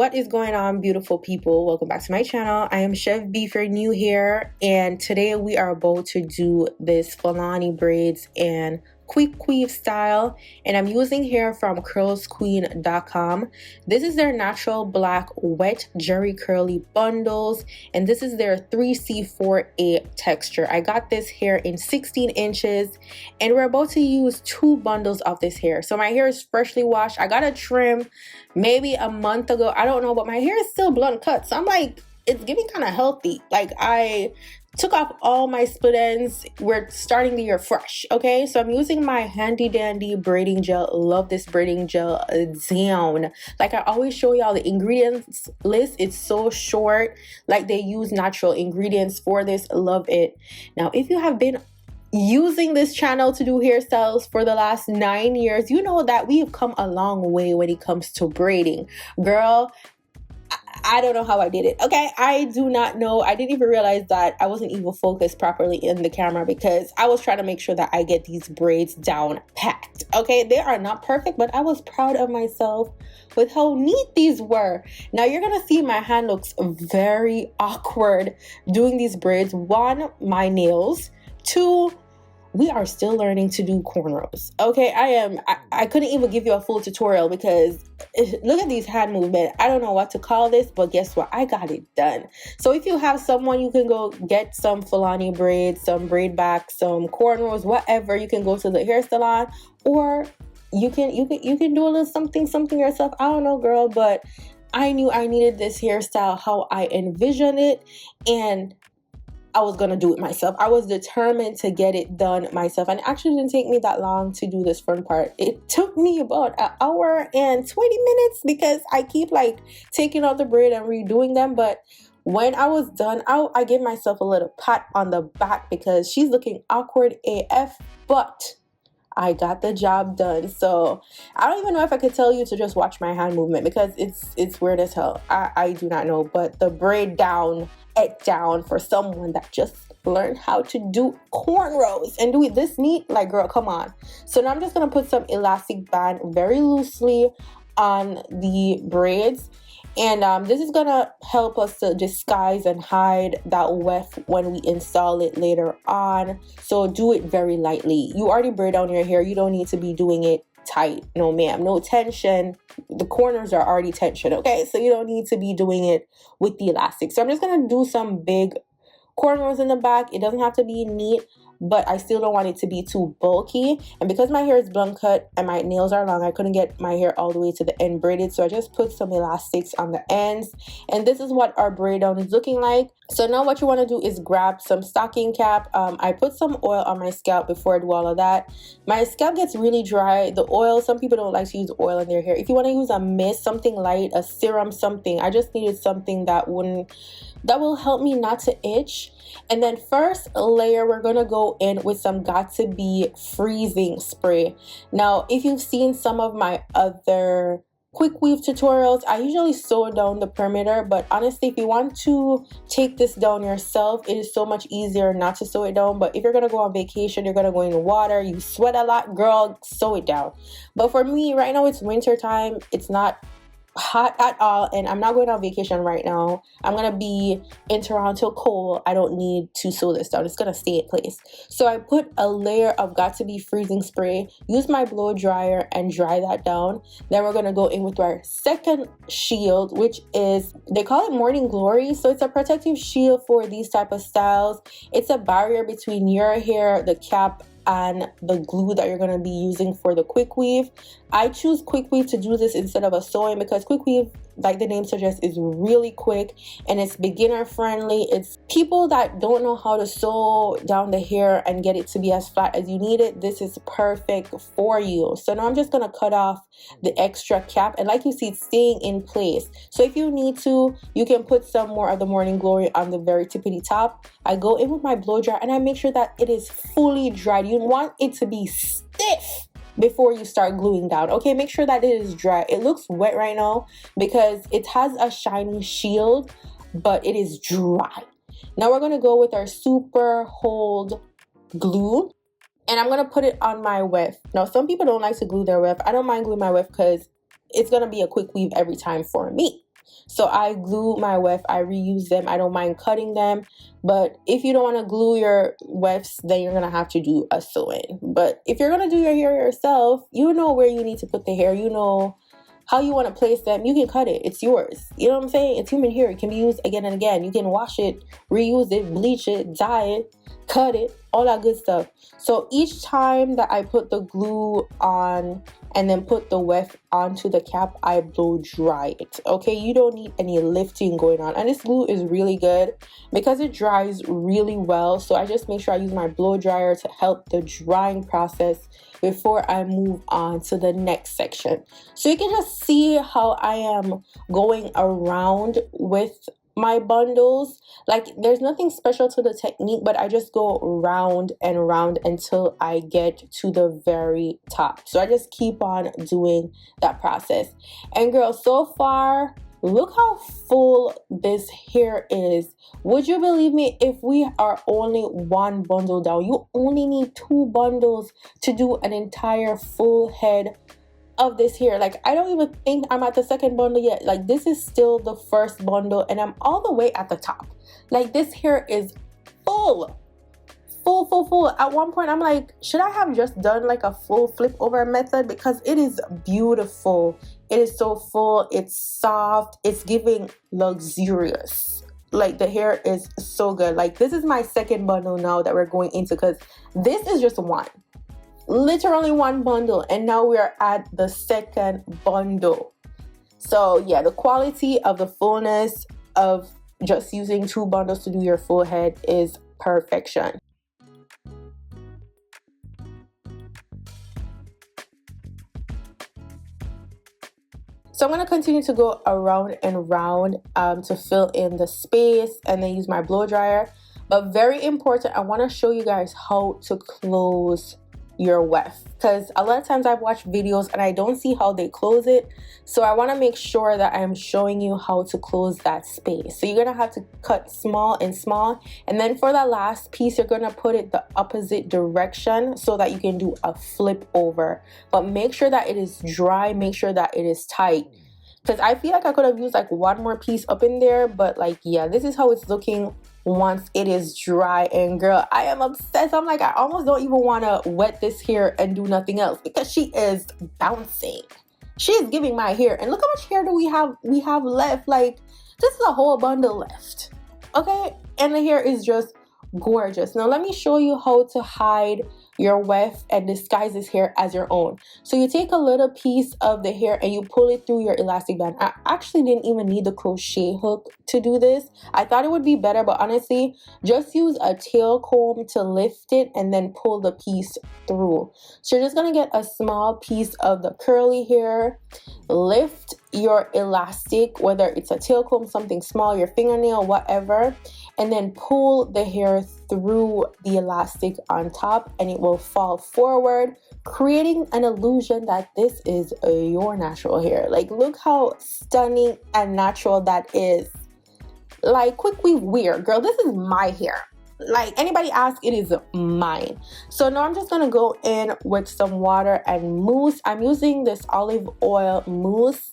What is going on, beautiful people? Welcome back to my channel. I am Chef B if you're new here, and today we are about to do this Fulani braids and quick weave style, and I'm using hair from Curlsqueen.com. This is their natural black wet jerry curly bundles, and this is their 3C4A texture. I got this hair in 16 inches, and we're about to use 2 bundles of this hair. So my hair is freshly washed. I got a trim maybe a month ago. I don't know, but my hair is still blunt cut, so I'm like, it's getting kind of healthy. Like, I took off all my split ends. We're starting the year fresh. Okay, so I'm using my handy dandy braiding gel. Love this braiding gel down. Like, I always show y'all the ingredients list. It's so short. Like, they use natural ingredients for this. Love it. Now, if you have been using this channel to do hairstyles for the last 9 years, you know that we've come a long way when it comes to braiding. Girl, I don't know how I did it. Okay, I do not know. I didn't even realize that I wasn't even focused properly in the camera because I was trying to make sure that I get these braids down packed. Okay, they are not perfect, but I was proud of myself with how neat these were. Now you're gonna see my hand looks very awkward doing these braids. 1, my nails. 2, we are still learning to do cornrows. Okay, I couldn't even give you a full tutorial because look at these hand movements. I don't know what to call this, but guess what? I got it done. So if you have someone, you can go get some Fulani braids, some braid back, some cornrows, whatever. You can go to the hair salon, or you can do a little something yourself. I don't know, girl, but I knew I needed this hairstyle how I envisioned it, and I was gonna do it myself. I was determined to get it done myself, and it actually didn't take me that long to do this front part. It took me about an hour and 20 minutes because I keep like taking out the braid and redoing them. But when I was done, I gave myself a little pat on the back because she's looking awkward AF, but I got the job done. So I don't even know if I could tell you to just watch my hand movement because it's weird as hell. I do not know, but the braid down for someone that just learned how to do cornrows and do it this neat, like, girl, come on. So now I'm just gonna put some elastic band very loosely on the braids, and this is gonna help us to disguise and hide that weft when we install it later on. So do it very lightly. You already braid down your hair. You don't need to be doing it tight. No ma'am, no tension. The corners are already tension. Okay, so you don't need to be doing it with the elastic. So I'm just gonna do some big cornrows in the back. It doesn't have to be neat, but I still don't want it to be too bulky. And because my hair is blunt cut and my nails are long, I couldn't get my hair all the way to the end braided, so I just put some elastics on the ends, and this is what our braid down is looking like. So now what you want to do is grab some stocking cap. I put some oil on my scalp before I do all of that. My scalp gets really dry. The oil, some people don't like to use oil in their hair. If you want to use a mist, something light, a serum, something, I just needed something that will help me not to itch. And then first layer, we're gonna go in with some Got to Be freezing spray. Now, if you've seen some of my other quick weave tutorials, I usually sew down the perimeter, but honestly, if you want to take this down yourself, it is so much easier not to sew it down. But if you're gonna go on vacation, you're gonna go in the water, you sweat a lot, girl, sew it down. But for me, right now it's winter time, it's not hot at all, and I'm not going on vacation right now. I'm gonna be in Toronto cold. I don't need to sew this down. It's gonna stay in place. So I put a layer of Got to Be freezing spray, use my blow dryer and dry that down. Then we're gonna go in with our second shield, which is, they call it Morning Glory. So it's a protective shield for these type of styles. It's a barrier between your hair, the cap, and the glue that you're going to be using for the quick weave. I choose quick weave to do this instead of a sewing because quick weave, like the name suggests, is really quick and it's beginner friendly. It's people that don't know how to sew down the hair and get it to be as flat as you need it. This is perfect for you. So now I'm just going to cut off the extra cap, and like you see, it's staying in place. So if you need to, you can put some more of the Morning Glory on the very tippity top. I go in with my blow dryer and I make sure that it is fully dried. You want it to be stiff before you start gluing down. Okay, make sure that it is dry. It looks wet right now because it has a shiny shield, but it is dry. Now we're going to go with our super hold glue, and I'm going to put it on my weft. Now some people don't like to glue their weft. I don't mind gluing my weft because it's going to be a quick weave every time for me. So I glue my weft, I reuse them. I don't mind cutting them. But if you don't want to glue your wefts, then you're going to have to do a sew-in. But if you're going to do your hair yourself, you know where you need to put the hair. You know how you want to place them. You can cut it. It's yours. You know what I'm saying? It's human hair. It can be used again and again. You can wash it, reuse it, bleach it, dye it, cut it, all that good stuff. So each time that I put the glue on and then put the weft onto the cap, I blow dry it. Okay, you don't need any lifting going on. And this glue is really good because it dries really well. So I just make sure I use my blow dryer to help the drying process before I move on to the next section. So you can just see how I am going around with my bundles. Like, there's nothing special to the technique, but I just go round and round until I get to the very top. So I just keep on doing that process. And girl, so far, look how full this hair is. Would you believe me, if we are only one bundle down? You only need 2 bundles to do an entire full head of this hair. Like, I don't even think I'm at the second bundle yet. Like, this is still the first bundle and I'm all the way at the top. Like, this hair is full. At one point I'm like, should I have just done like a full flip over method? Because it is beautiful. It is so full, it's soft, it's giving luxurious. Like, the hair is so good. Like, this is my second bundle now that we're going into, because this is just one, literally one bundle, and now we are at the second bundle. So yeah, the quality of the fullness of just using 2 bundles to do your full head is perfection. So I'm going to continue to go around and round to fill in the space and then use my blow dryer. But very important, I want to show you guys how to close your weft, because a lot of times I've watched videos and I don't see how they close it. So I want to make sure that I'm showing you how to close that space. So you're going to have to cut small and small, and then for that last piece you're going to put it the opposite direction so that you can do a flip over. But make sure that it is dry, make sure that it is tight, because I feel like I could have used like one more piece up in there. But like, yeah, this is how it's looking once it is dry. And girl, I am obsessed. I'm like, I almost don't even want to wet this hair and do nothing else, because she is bouncing. She is giving my hair. And look how much hair do we have left. Like, this is a whole bundle left, okay? And the hair is just gorgeous. Now let me show you how to hide your weft and disguise this hair as your own. So you take a little piece of the hair and you pull it through your elastic band. I actually didn't even need the crochet hook to do this. I thought it would be better, but honestly, just use a tail comb to lift it and then pull the piece through. So you're just gonna get a small piece of the curly hair, lift your elastic, whether it's a tail comb, something small, your fingernail, whatever, and then pull the hair through the elastic on top, and it will fall forward, creating an illusion that this is your natural hair. Like, look how stunning and natural that is. Like, quick weave weird, girl, this is my hair. Like, anybody ask, it is mine. So now I'm just gonna go in with some water and mousse. I'm using this olive oil mousse.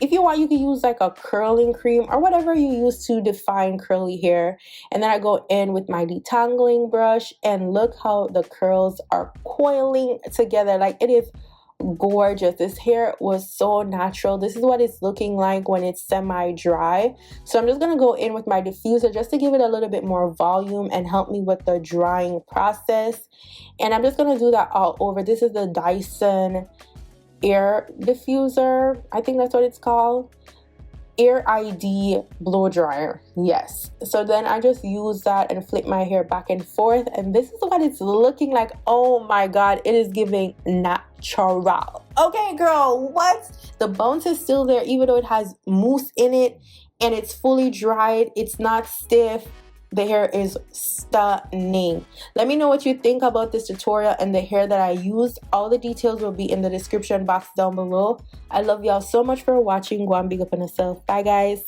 If you want, you can use like a curling cream or whatever you use to define curly hair. And then I go in with my detangling brush, and look how the curls are coiling together. Like, it is gorgeous. This hair was so natural. This is what it's looking like when it's semi-dry. So I'm just gonna go in with my diffuser just to give it a little bit more volume and help me with the drying process. And I'm just gonna do that all over. This is the Dyson air diffuser, I think that's what it's called. Air ID blow dryer, yes. So then I just use that and flip my hair back and forth, and this is what it's looking like. Oh my god, it is giving natural. Okay girl, what? The bounce is still there even though it has mousse in it, and it's fully dried. It's not stiff. The hair is stunning. Let me know what you think about this tutorial and the hair that I used. All the details will be in the description box down below. I love y'all so much for watching. Go and big up on yourself. Bye guys.